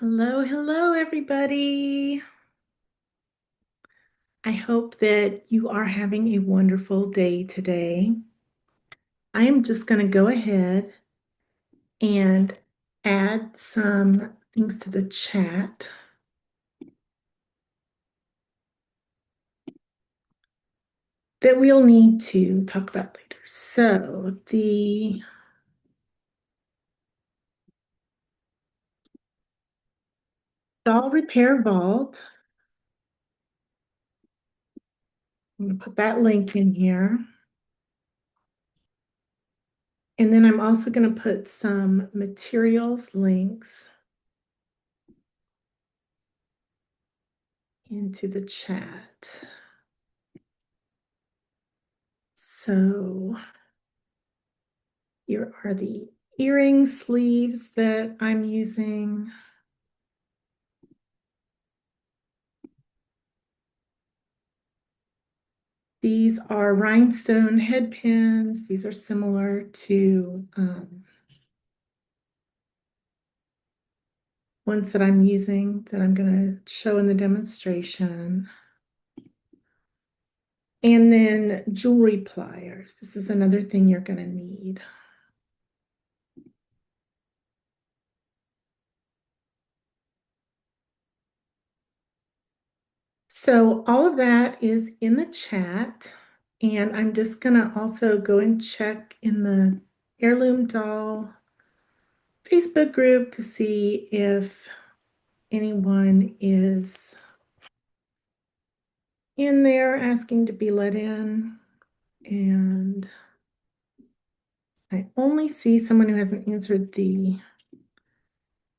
Hello, hello, everybody. I hope that you are having a wonderful day today. I am just going to go ahead and add some things to the chat that we'll need to talk about later. So, the doll repair vault, I'm going to put that link in here. And then I'm also going to put some materials links into the chat. So here are the earring sleeves that I'm using. These are rhinestone headpins. These are similar to ones that I'm using that I'm going to show in the demonstration. And then jewelry pliers. This is another thing you're going to need. So all of that is in the chat. And I'm just going to also go and check in the Heirloom Doll Facebook group to see if anyone is in there asking to be let in. And I only see someone who hasn't answered the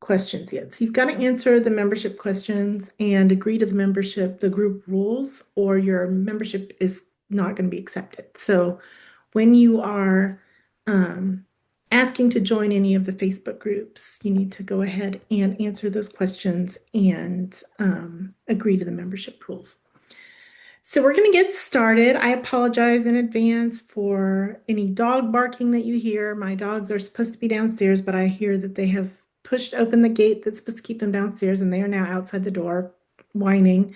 questions yet. So you've got to answer the membership questions and agree to the group rules, or your membership is not going to be accepted. So when you are asking to join any of the Facebook groups, you need to go ahead and answer those questions and agree to the membership rules. So we're going to get started. I apologize in advance for any dog barking that you hear. My dogs are supposed to be downstairs, but I hear that they have pushed open the gate that's supposed to keep them downstairs, and they are now outside the door whining.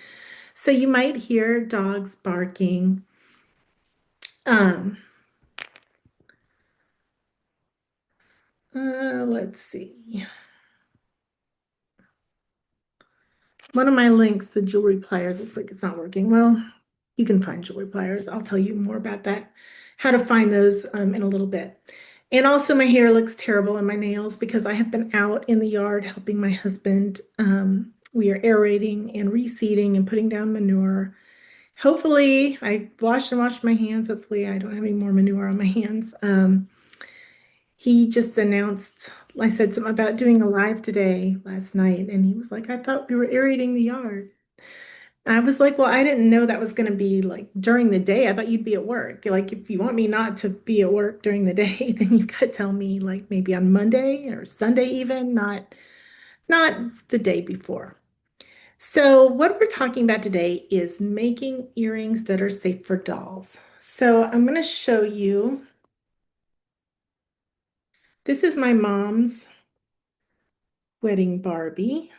So you might hear dogs barking. Um, let's see. One of my links, the jewelry pliers, looks like it's not working. Well, you can find jewelry pliers. I'll tell you more about that, how to find those in a little bit. And also my hair looks terrible and my nails because I have been out in the yard helping my husband. We are aerating and reseeding and putting down manure. Hopefully, I washed and washed my hands. Hopefully, I don't have any more manure on my hands. He just announced, I said something about doing a live today last night, and he was like, I thought we were aerating the yard. I was like, well, I didn't know that was going to be like during the day. I thought you'd be at work. Like, if you want me not to be at work during the day, then you got to tell me like maybe on Monday or Sunday even, not the day before. So what we're talking about today is making earrings that are safe for dolls. So I'm going to show you. This is my mom's wedding Barbie.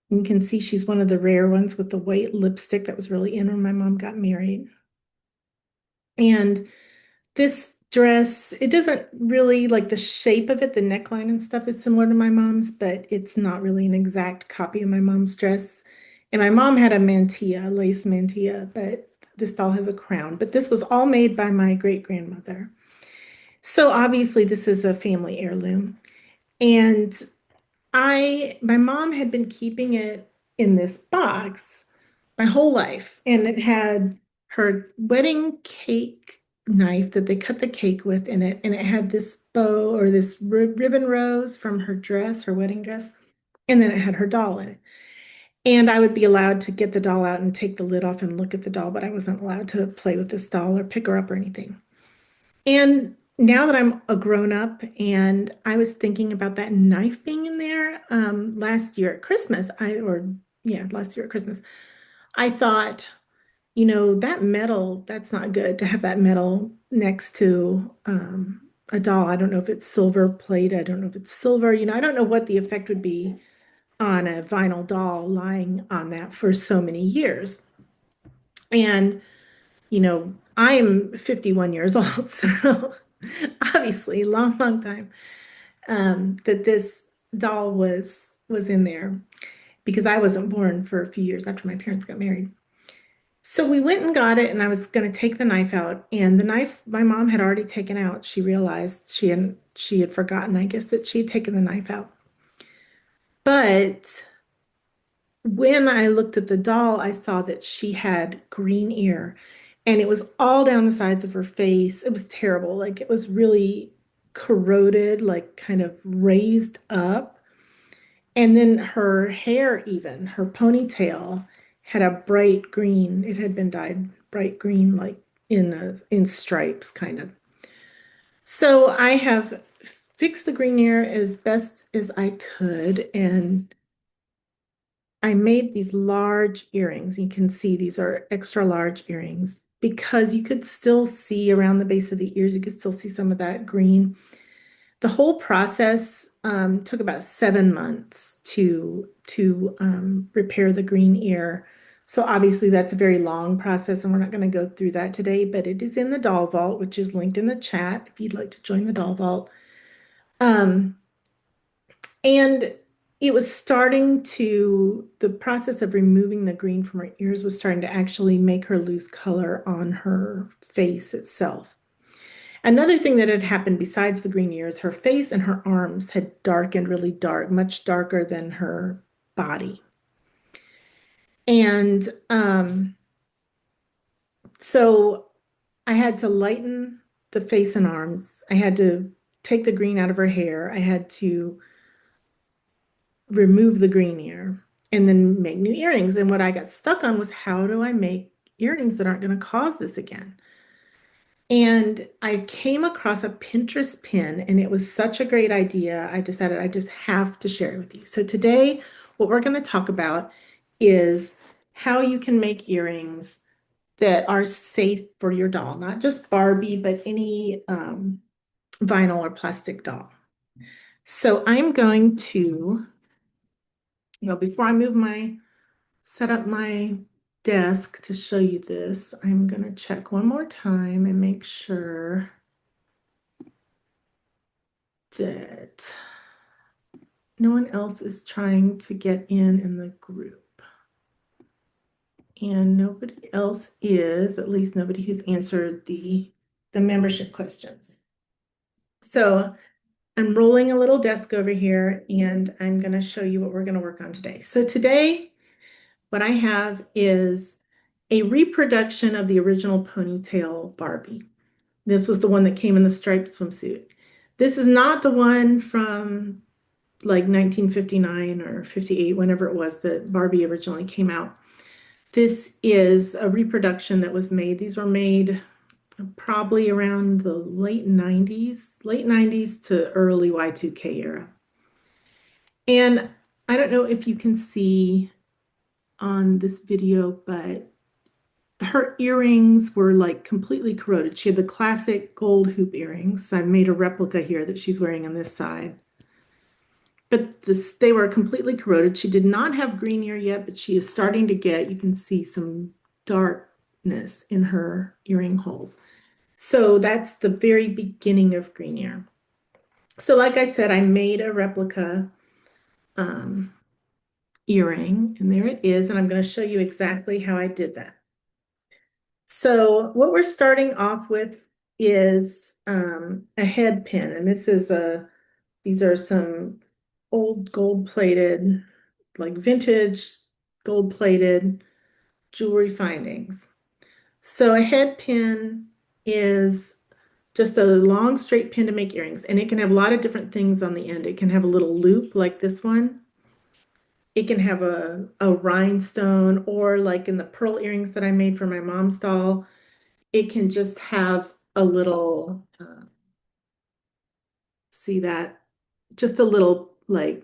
You can see she's one of the rare ones with the white lipstick that was really in when my mom got married. And this dress, it doesn't really like the shape of it, the neckline and stuff is similar to my mom's, but it's not really an exact copy of my mom's dress. And my mom had a mantilla, a lace mantilla, but this doll has a crown. But this was all made by my great-grandmother. So obviously this is a family heirloom. And my mom had been keeping it in this box my whole life, and it had her wedding cake knife that they cut the cake with in it, and it had this bow or this ribbon rose from her dress, her wedding dress, and then it had her doll in it. And I would be allowed to get the doll out and take the lid off and look at the doll, but I wasn't allowed to play with this doll or pick her up or anything. And now that I'm a grown up and I was thinking about that knife being in there last year at Christmas, last year at Christmas, I thought, that metal, that's not good to have that metal next to a doll. I don't know if it's silver plate. I don't know if it's silver. I don't know what the effect would be on a vinyl doll lying on that for so many years. And, I'm 51 years old, so obviously long, long time that this doll was in there because I wasn't born for a few years after my parents got married. So we went and got it, and I was going to take the knife out, and the knife my mom had already taken out. She realized she had forgotten, I guess, that she had taken the knife out. But when I looked at the doll, I saw that she had green ear, and it was all down the sides of her face. It was terrible. Like it was really corroded, like kind of raised up. And then her hair, even her ponytail, had a bright green. It had been dyed bright green, like in stripes, kind of. So I have fixed the green ear as best as I could, and I made these large earrings. You can see these are extra large earrings because you could still see around the base of the ears. You could still see some of that green. The whole process took about 7 months to repair the green ear. So obviously that's a very long process, and we're not going to go through that today, but it is in the doll vault, which is linked in the chat if you'd like to join the doll vault. Um, and it was the process of removing the green from her ears was starting to actually make her lose color on her face itself. Another thing that had happened besides the green ears, her face and her arms had darkened really dark, much darker than her body. And so I had to lighten the face and arms. I had to take the green out of her hair. I had to remove the green ear and then make new earrings. And what I got stuck on was, how do I make earrings that aren't going to cause this again? And I came across a Pinterest pin, and it was such a great idea. I decided I just have to share it with you. So today, what we're going to talk about is how you can make earrings that are safe for your doll, not just Barbie, but any vinyl or plastic doll. So I'm going to, before I set up my desk to show you this, I'm going to check one more time and make sure that no one else is trying to get in the group. And nobody else is, at least nobody who's answered the membership questions. So I'm rolling a little desk over here, and I'm going to show you what we're going to work on today. So today, what I have is a reproduction of the original ponytail Barbie. This was the one that came in the striped swimsuit. This is not the one from like 1959 or 58, whenever it was that Barbie originally came out. This is a reproduction that was made. These were made probably around the late 90s to early Y2K era. And I don't know if you can see on this video, but her earrings were like completely corroded. She had the classic gold hoop earrings. I've made a replica here that she's wearing on this side. But they were completely corroded. She did not have green ear yet, but she is starting to get, you can see some darkness in her earring holes. So that's the very beginning of green ear. So like I said, I made a replica earring, and there it is. And I'm going to show you exactly how I did that. So what we're starting off with is a head pin, and these are some old gold-plated, like vintage gold-plated jewelry findings. So a head pin is just a long straight pin to make earrings, and it can have a lot of different things on the end. It can have a little loop like this one. It can have a rhinestone, or like in the pearl earrings that I made for my mom's doll, it can just have a little, see that? Just a little like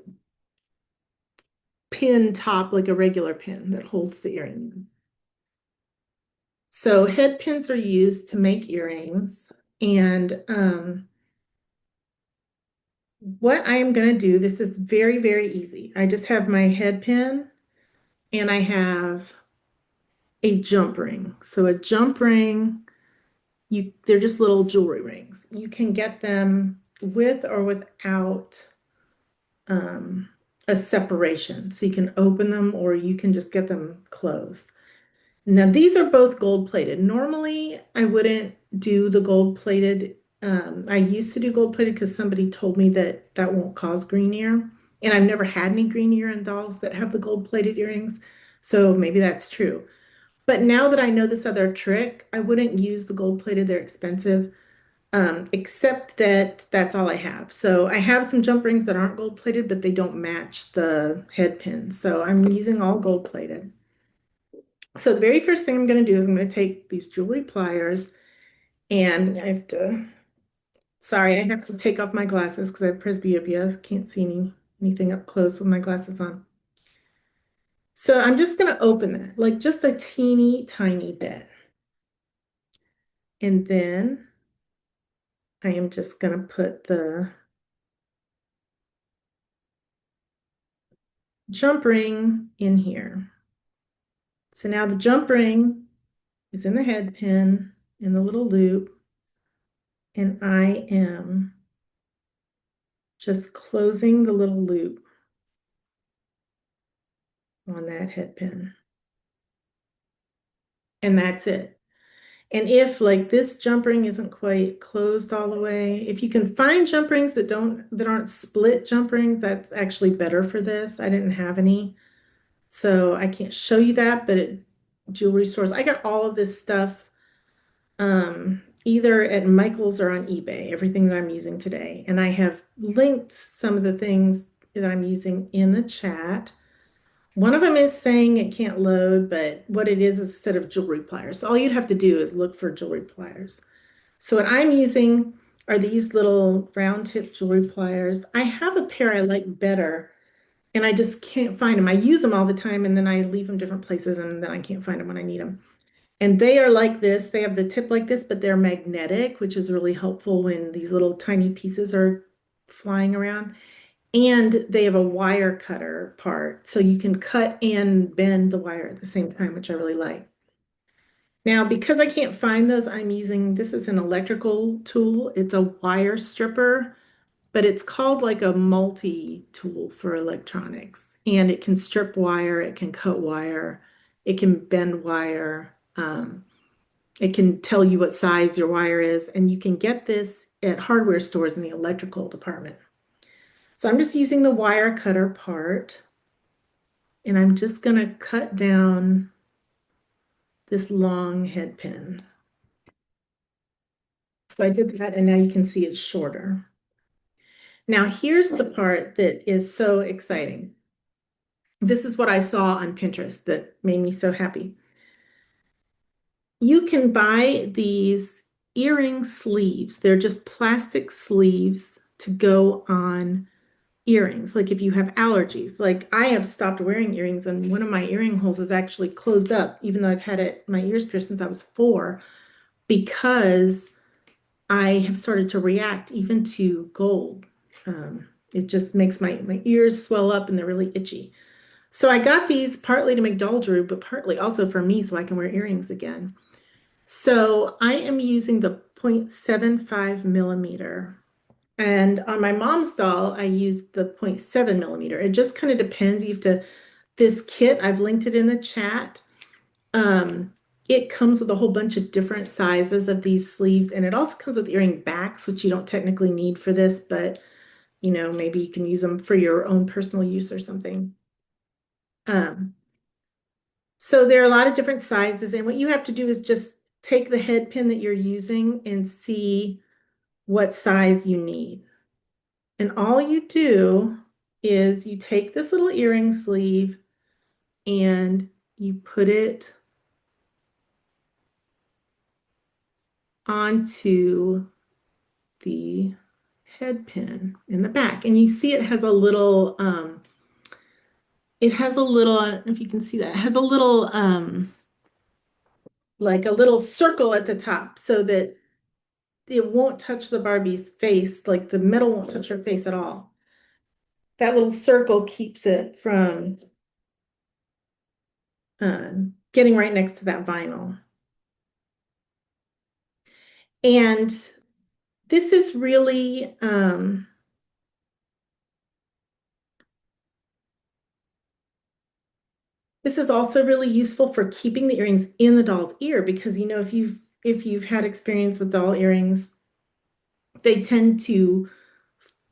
pin top, like a regular pin that holds the earring. So head pins are used to make earrings, and what I am going to do, this is very, very easy. I just have my head pin and I have a jump ring. So a jump ring, they're just little jewelry rings. You can get them with or without um, a separation. So you can open them or you can just get them closed. Now, these are both gold plated. Normally, I wouldn't do the gold plated. I used to do gold plated because somebody told me that that won't cause green ear. And I've never had any green ear in dolls that have the gold plated earrings. So maybe that's true. But now that I know this other trick, I wouldn't use the gold plated. They're expensive, except that that's all I have. So I have some jump rings that aren't gold plated, but they don't match the head pins. So I'm using all gold plated. So the very first thing I'm going to do is I'm going to take these jewelry pliers and I have to, sorry, I have to take off my glasses because I have presbyopia. Can't see anything up close with my glasses on. So I'm just going to open that, like just a teeny tiny bit. And then I am just going to put the jump ring in here. So now the jump ring is in the head pin in the little loop, and I am just closing the little loop on that head pin. And that's it. And if like this jump ring isn't quite closed all the way, if you can find jump rings that aren't split jump rings, that's actually better for this. I didn't have any. So I can't show you that, but at jewelry stores, I got all of this stuff either at Michael's or on eBay, everything that I'm using today. And I have linked some of the things that I'm using in the chat. One of them is saying it can't load, but what it is a set of jewelry pliers. So all you'd have to do is look for jewelry pliers. So what I'm using are these little round tip jewelry pliers. I have a pair I like better, and I just can't find them. I use them all the time, and then I leave them different places, and then I can't find them when I need them. And they are like this. They have the tip like this, but they're magnetic, which is really helpful when these little tiny pieces are flying around. And they have a wire cutter part, so you can cut and bend the wire at the same time, which I really like. Now, because I can't find those, I'm using, this is an electrical tool. It's a wire stripper, but it's called like a multi-tool for electronics. And it can strip wire, it can cut wire, it can bend wire. It can tell you what size your wire is, and you can get this at hardware stores in the electrical department. So I'm just using the wire cutter part, and I'm just going to cut down this long head pin. So I did that, and now you can see it's shorter. Now here's the part that is so exciting. This is what I saw on Pinterest that made me so happy. You can buy these earring sleeves. They're just plastic sleeves to go on earrings. Like if you have allergies, like I have stopped wearing earrings and one of my earring holes is actually closed up, even though I've had my ears pierced since I was 4, because I have started to react even to gold. It just makes my ears swell up and they're really itchy. So I got these partly to make doll jewelry, but partly also for me so I can wear earrings again. So I am using the 0.75 millimeter. And on my mom's doll, I used the 0.7 millimeter. It just kind of depends. You have to, this kit, I've linked it in the chat. Um, it comes with a whole bunch of different sizes of these sleeves, and it also comes with earring backs, which you don't technically need for this, but you know, maybe you can use them for your own personal use or something. Um, so there are a lot of different sizes, and what you have to do is just take the head pin that you're using and see what size you need. And all you do is you take this little earring sleeve and you put it onto the head pin in the back. And you see it has a little, I don't know if you can see that, it has a little, like a little circle at the top so that it won't touch the Barbie's face, like the metal won't touch her face at all. That little circle keeps it from getting right next to that vinyl. And this is really this is also really useful for keeping the earrings in the doll's ear because if you've had experience with doll earrings, they tend to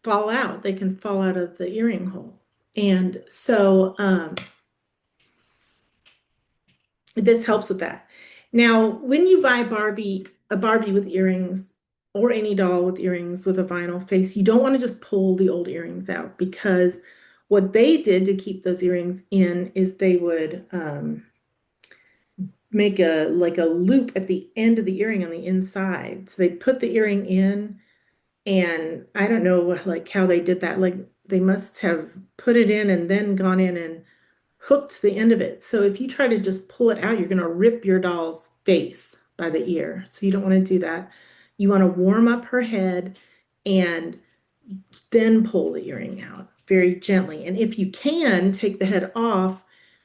fall out. They can fall out of the earring hole. And so this helps with that. Now, when you buy a Barbie with earrings or any doll with earrings with a vinyl face, you don't want to just pull the old earrings out because what they did to keep those earrings in is they would make a like a loop at the end of the earring on the inside. So they put the earring in, and I don't know like how they did that. Like they must have put it in and then gone in and hooked the end of it. So if you try to just pull it out, you're going to rip your doll's face by the ear. So you don't want to do that. You want to warm up her head and then pull the earring out very gently. And if you can, take the head off,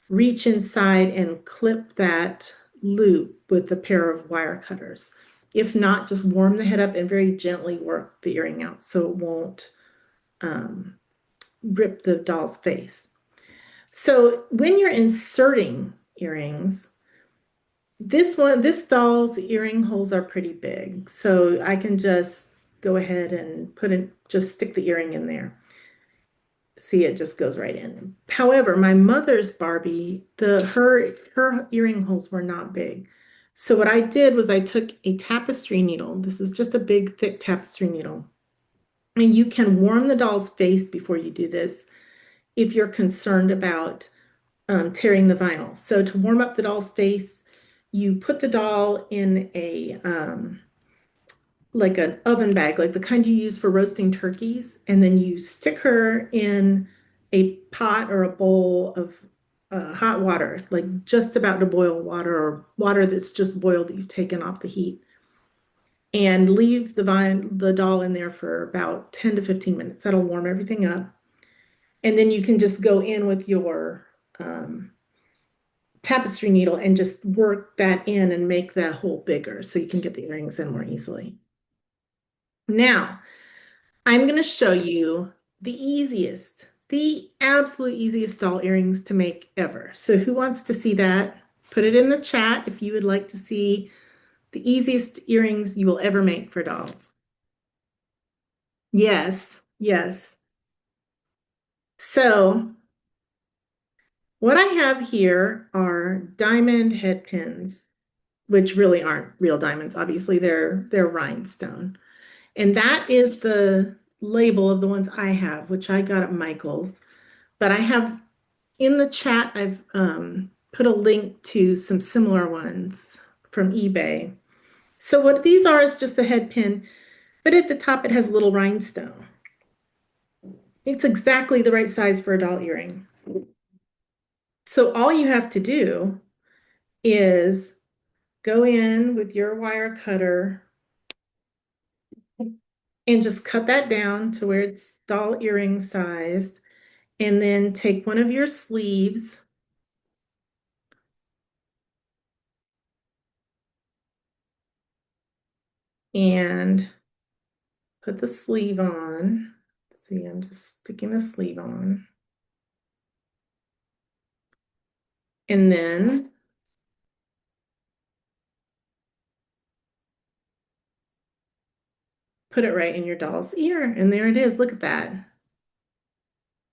reach inside and clip that loop with a pair of wire cutters. If not, just warm the head up and very gently work the earring out so it won't rip the doll's face. So when you're inserting earrings, this doll's earring holes are pretty big. So I can just go ahead and just stick the earring in there. See, it just goes right in. However, my mother's Barbie, her earring holes were not big. So what I did was I took a tapestry needle. This is just a big, thick tapestry needle. And you can warm the doll's face before you do this if you're concerned about tearing the vinyl. So to warm up the doll's face, you put the doll in a like an oven bag, like the kind you use for roasting turkeys, and then you stick her in a pot or a bowl of hot water, like just about to boil water or water that's just boiled that you've taken off the heat, and leave the doll in there for about 10 to 15 minutes. That'll warm everything up. And then you can just go in with your tapestry needle and just work that in and make that hole bigger so you can get the earrings in more easily. Now, I'm going to show you the absolute easiest doll earrings to make ever. So who wants to see that? Put it in the chat if you would like to see the easiest earrings you will ever make for dolls. Yes, yes. So what I have here are diamond head pins, which really aren't real diamonds. Obviously, they're rhinestone. And that is the label of the ones I have, which I got at Michael's. But I have in the chat, I've put a link to some similar ones from eBay. So what these are is just the head pin, but at the top it has a little rhinestone. It's exactly the right size for a doll earring. So all you have to do is go in with your wire cutter and just cut that down to where it's doll earring size. And then take one of your sleeves and put the sleeve on. See, I'm just sticking the sleeve on. And then put it right in your doll's ear. And there it is. Look at that.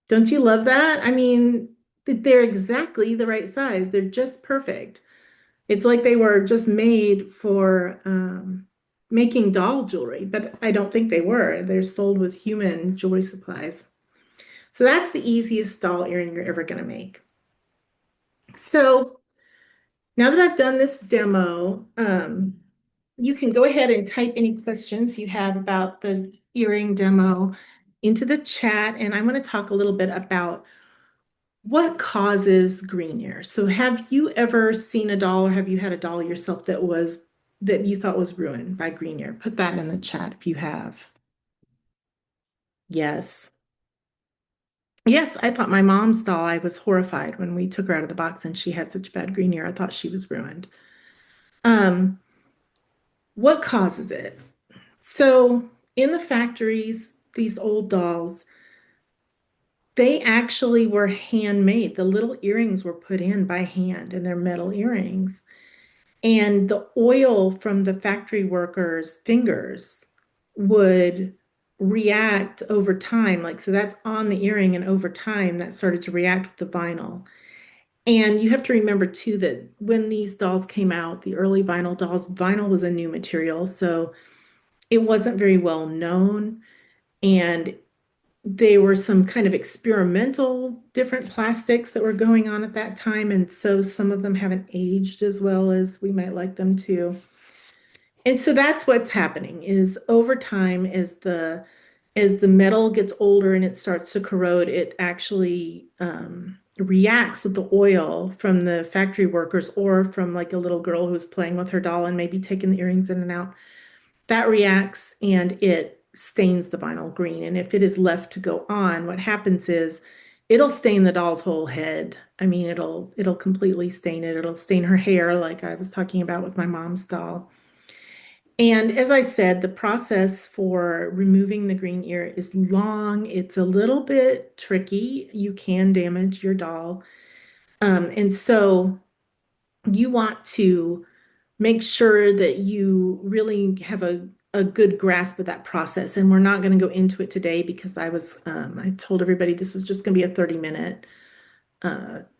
Don't you love that? I mean, they're exactly the right size. They're just perfect. It's like they were just made for making doll jewelry, but I don't think they were. They're sold with human jewelry supplies. So that's the easiest doll earring you're ever going to make. So now that I've done this demo, you can go ahead and type any questions you have about the earring demo into the chat, and I'm going to talk a little bit about what causes green ear. So have you ever seen a doll or have you had a doll yourself that was that you thought was ruined by green ear? Put that in the chat if you have. Yes. Yes, I thought my mom's doll, I was horrified when we took her out of the box and she had such bad green ear. I thought she was ruined. Um, what causes it? So in the factories, these old dolls, they actually were handmade. The little earrings were put in by hand and they're metal earrings. And the oil from the factory workers' fingers would react over time. Like, so that's on the earring, and over time, that started to react with the vinyl. And you have to remember too that when these dolls came out, the early vinyl dolls, vinyl was a new material. So it wasn't very well known. And there were some kind of experimental different plastics that were going on at that time. And so some of them haven't aged as well as we might like them to. And so that's what's happening is over time as the metal gets older and it starts to corrode, it actually reacts with the oil from the factory workers or from like a little girl who's playing with her doll and maybe taking the earrings in and out. That reacts and it stains the vinyl green. And if it is left to go on, what happens is it'll stain the doll's whole head. I mean, it'll completely stain it. It'll stain her hair, like I was talking about with my mom's doll. And as I said, the process for removing the green ear is long. It's a little bit tricky. You can damage your doll. And so you want to make sure that you really have a good grasp of that process. And we're not going to go into it today because I told everybody this was just going to be a 30-minute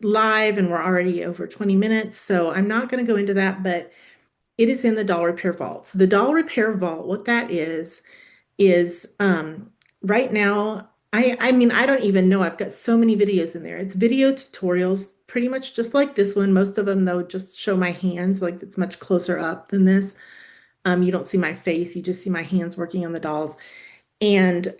live and we're already over 20 minutes. So I'm not going to go into that, but it is in the doll repair vault. So the doll repair vault, what that is right now, I mean, I don't even know. I've got so many videos in there. It's video tutorials, pretty much just like this one. Most of them, though, just show my hands, like it's much closer up than this. You don't see my face, you just see my hands working on the dolls. And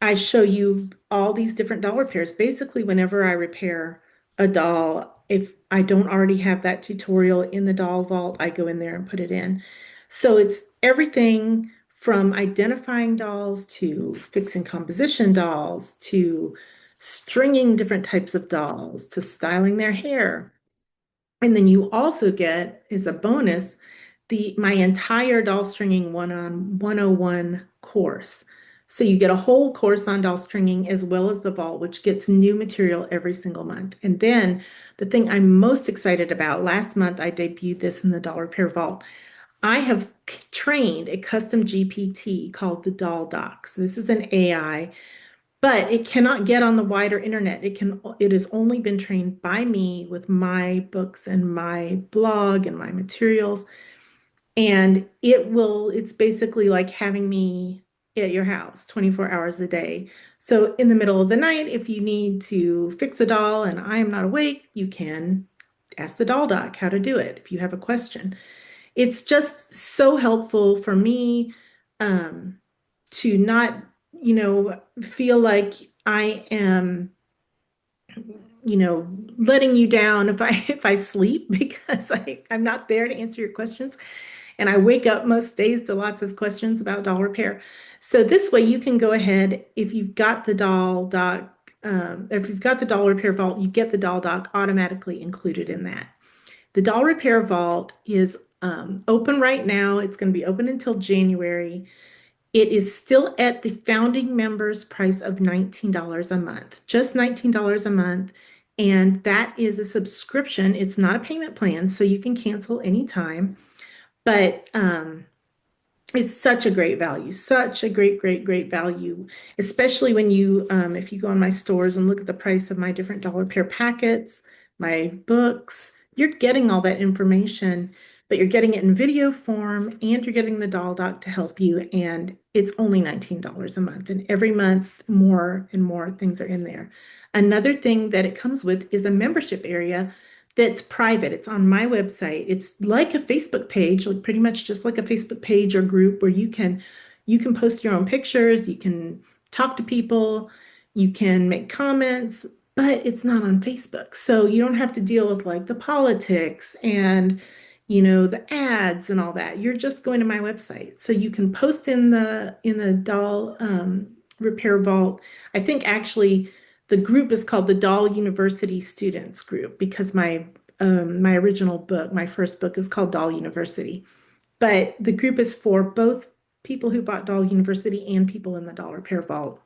I show you all these different doll repairs. Basically, whenever I repair a doll, if I don't already have that tutorial in the doll vault, I go in there and put it in. So it's everything from identifying dolls to fixing composition dolls to stringing different types of dolls to styling their hair. And then you also get, as a bonus, my entire doll stringing 101 course. So you get a whole course on doll stringing as well as the vault, which gets new material every single month. And then the thing I'm most excited about, last month I debuted this in the doll repair vault. I have trained a custom GPT called the Doll Docs. This is an AI, but it cannot get on the wider internet. It has only been trained by me with my books and my blog and my materials. And it's basically like having me at your house 24 hours a day. So in the middle of the night, if you need to fix a doll and I am not awake, you can ask the doll doc how to do it if you have a question. It's just so helpful for me to not, feel like I am, letting you down if I sleep because I'm not there to answer your questions. And I wake up most days to lots of questions about doll repair. So this way you can go ahead, if you've got the doll doc, if you've got the doll repair vault, you get the doll doc automatically included in that. The doll repair vault is open right now. It's going to be open until January. It is still at the founding members price of $19 a month, just $19 a month. And that is a subscription. It's not a payment plan, so you can cancel anytime. But it's such a great value, such a great value, especially when if you go on my stores and look at the price of my different doll repair packets, my books, you're getting all that information, but you're getting it in video form and you're getting the doll doc to help you. And it's only $19 a month. And every month, more and more things are in there. Another thing that it comes with is a membership area that's private. It's on my website. It's like a Facebook page, like pretty much just like a Facebook page or group where you can post your own pictures, you can talk to people, you can make comments, but it's not on Facebook. So you don't have to deal with like the politics and the ads and all that. You're just going to my website. So you can post in the doll repair vault. I think actually the group is called the Doll University Students Group because my original book, my first book is called Doll University. But the group is for both people who bought Doll University and people in the doll repair vault.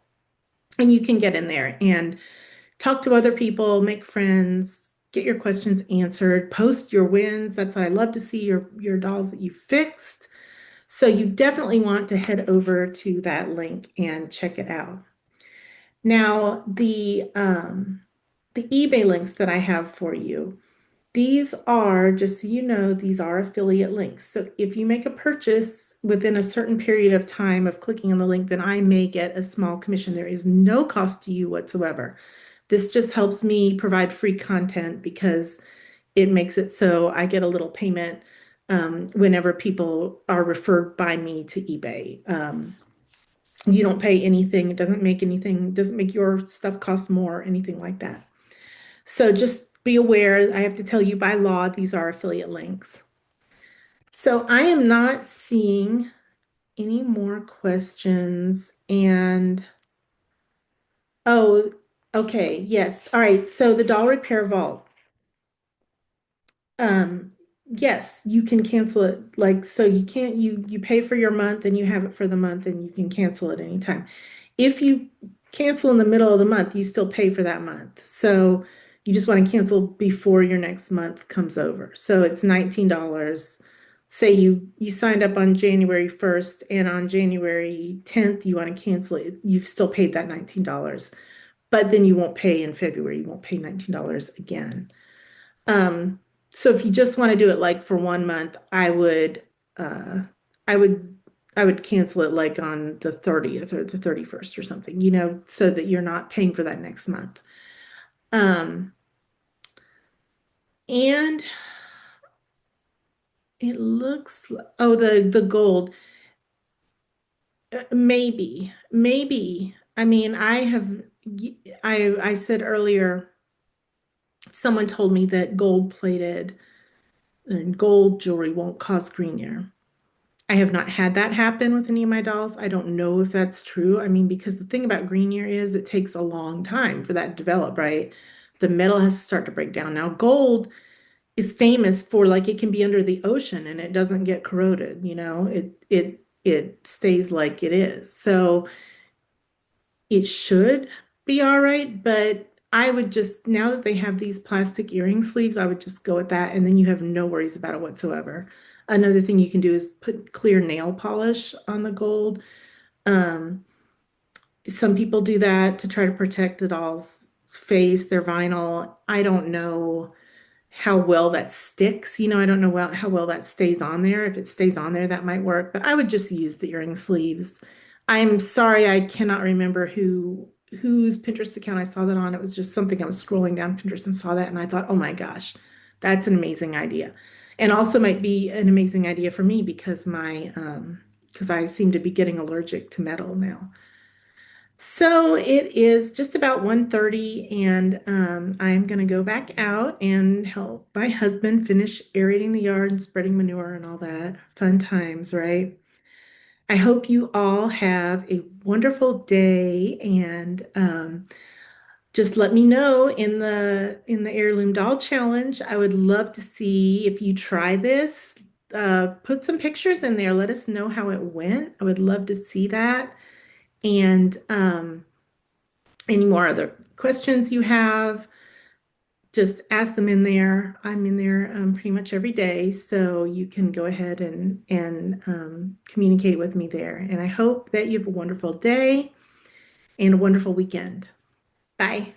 And you can get in there and talk to other people, make friends, get your questions answered, post your wins. That's what I love to see your dolls that you fixed. So you definitely want to head over to that link and check it out. Now, the eBay links that I have for you, these are, just so you know, these are affiliate links. So if you make a purchase within a certain period of time of clicking on the link, then I may get a small commission. There is no cost to you whatsoever. This just helps me provide free content because it makes it so I get a little payment whenever people are referred by me to eBay. You don't pay anything. It doesn't make anything, doesn't make your stuff cost more, anything like that. So just be aware, I have to tell you by law, these are affiliate links. So I am not seeing any more questions. And oh, okay, yes. All right. So the doll repair vault. Um, yes, you can cancel it. Like, so you can't, you pay for your month and you have it for the month and you can cancel it anytime. If you cancel in the middle of the month, you still pay for that month. So you just want to cancel before your next month comes over. So it's $19. Say you signed up on January 1st and on January 10th you want to cancel it. You've still paid that $19. But then you won't pay in February. You won't pay $19 again. Um, so if you just want to do it like for 1 month, uh I would I would cancel it like on the 30th or the 31st or something, so that you're not paying for that next month. Um, and it looks oh, the gold. Maybe. I mean, I said earlier, someone told me that gold plated and gold jewelry won't cause green hair. I have not had that happen with any of my dolls. I don't know if that's true. I mean, because the thing about green hair is it takes a long time for that to develop, right? The metal has to start to break down. Now, gold is famous for like it can be under the ocean and it doesn't get corroded, it stays like it is. So it should be all right, but I would just, now that they have these plastic earring sleeves, I would just go with that, and then you have no worries about it whatsoever. Another thing you can do is put clear nail polish on the gold. Um, some people do that to try to protect the doll's face, their vinyl. I don't know how well that sticks. I don't know how well that stays on there. If it stays on there, that might work, but I would just use the earring sleeves. I'm sorry, I cannot remember whose Pinterest account I saw that on. It was just something I was scrolling down Pinterest and saw that, and I thought, oh my gosh, that's an amazing idea. And also might be an amazing idea for me because I seem to be getting allergic to metal now. So it is just about 1:30, and I'm going to go back out and help my husband finish aerating the yard and spreading manure and all that. Fun times, right? I hope you all have a wonderful day, and just let me know in the heirloom doll challenge. I would love to see if you try this. Put some pictures in there. Let us know how it went. I would love to see that. And any more other questions you have, just ask them in there. I'm in there pretty much every day, so you can go ahead and communicate with me there. And I hope that you have a wonderful day and a wonderful weekend. Bye.